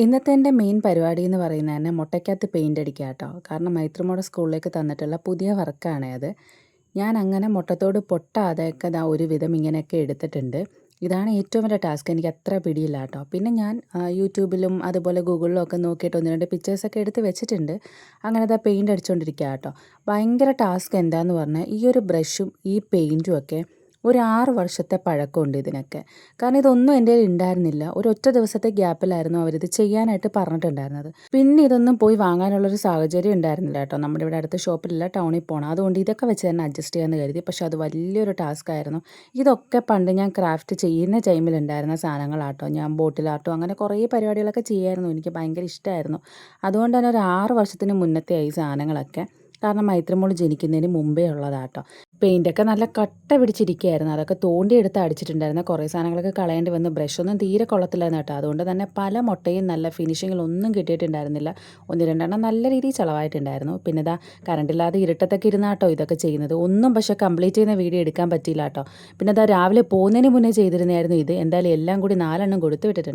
ഇന്നത്തെ എൻ്റെ മെയിൻ പരിപാടി എന്ന് പറയുന്നത് തന്നെ മുട്ടയ്ക്കകത്ത് പെയിൻ്റ് അടിക്കുക കേട്ടോ. കാരണം മൈത്രിമോടെ സ്കൂളിലേക്ക് തന്നിട്ടുള്ള പുതിയ വർക്കാണ് അത്. ഞാൻ അങ്ങനെ മുട്ടത്തോട് പൊട്ടാതെയൊക്കെ ഒരു വിധം ഇങ്ങനെയൊക്കെ എടുത്തിട്ടുണ്ട്. ഇതാണ് ഏറ്റവും വലിയ ടാസ്ക്. എനിക്ക് അത്ര പിടിയില്ല കേട്ടോ. പിന്നെ ഞാൻ യൂട്യൂബിലും അതുപോലെ ഗൂഗിളിലും ഒക്കെ നോക്കിയിട്ട് ഒന്ന് രണ്ട് പിക്ചേഴ്സൊക്കെ എടുത്ത് വെച്ചിട്ടുണ്ട്. അങ്ങനെ പെയിൻ്റ് അടിച്ചുകൊണ്ടിരിക്കുക കേട്ടോ. ഭയങ്കര ടാസ്ക് എന്താണെന്ന് പറഞ്ഞാൽ ഈ ഒരു ബ്രഷും ഈ പെയിൻറ്റും ഒക്കെ ഒരു 6 വർഷത്തെ പഴക്കമുണ്ട് ഇതിനൊക്കെ. കാരണം ഇതൊന്നും എൻ്റെ കയ്യിൽ ഉണ്ടായിരുന്നില്ല. ഒരൊറ്റ ദിവസത്തെ ഗ്യാപ്പിലായിരുന്നു അവരിത് ചെയ്യാനായിട്ട് പറഞ്ഞിട്ടുണ്ടായിരുന്നത്. പിന്നെ ഇതൊന്നും പോയി വാങ്ങാനുള്ളൊരു സാഹചര്യം ഉണ്ടായിരുന്നില്ല കേട്ടോ. നമ്മുടെ ഇവിടെ അടുത്ത ഷോപ്പിലില്ല, ടൗണിൽ പോകണം. അതുകൊണ്ട് ഇതൊക്കെ വെച്ച് തന്നെ അഡ്ജസ്റ്റ് ചെയ്യാമെന്ന് കരുതി. പക്ഷേ അത് വലിയൊരു ടാസ്ക് ആയിരുന്നു. ഇതൊക്കെ പണ്ട് ഞാൻ ക്രാഫ്റ്റ് ചെയ്യുന്ന ടൈമിലുണ്ടായിരുന്ന സാധനങ്ങളാട്ടോ. ഞാൻ ബോട്ടിൽ ആർട്ടോ അങ്ങനെ കുറേ പരിപാടികളൊക്കെ ചെയ്യായിരുന്നു. എനിക്ക് ഭയങ്കര ഇഷ്ടമായിരുന്നു. അതുകൊണ്ട് തന്നെ ഒരു 6 വർഷത്തിന് മുന്നത്തെ ഈ സാധനങ്ങളൊക്കെ. കാരണം മൈത്രിമോൾ ജനിക്കുന്നതിന് മുമ്പേ ഉള്ളതാട്ടോ. പെയിൻ്റൊക്കെ നല്ല കട്ട പിടിച്ചിരിക്കുകയായിരുന്നു. അതൊക്കെ തോണ്ടിയെടുത്ത് അടിച്ചിട്ടുണ്ടായിരുന്നു. കുറേ സാധനങ്ങളൊക്കെ കളയേണ്ടി വന്നു. ബ്രഷൊന്നും തീരെ കൊള്ളത്തില്ലായിരുന്നു കേട്ടോ. അതുകൊണ്ട് തന്നെ പല മുട്ടയും നല്ല ഫിനിഷിങ്ങിലൊന്നും കിട്ടിയിട്ടുണ്ടായിരുന്നില്ല. ഒന്ന് രണ്ടെണ്ണം നല്ല രീതിയിൽ ചിലവായിട്ടുണ്ടായിരുന്നു. പിന്നെ കറണ്ടില്ലാതെ ഇരുട്ടത്തൊക്കെ ഇരുന്നാട്ടോ ഇതൊക്കെ ചെയ്യുന്നത്. ഒന്നും പക്ഷേ കംപ്ലീറ്റ് ചെയ്യുന്ന വീഡിയോ എടുക്കാൻ പറ്റിയില്ല കേട്ടോ. പിന്നെ രാവിലെ പോകുന്നതിന് മുന്നേ ചെയ്തിരുന്നായിരുന്നു ഇത്. എന്തായാലും എല്ലാം കൂടി 4 എണ്ണം കൊടുത്തു വിട്ടിട്ടുണ്ട്.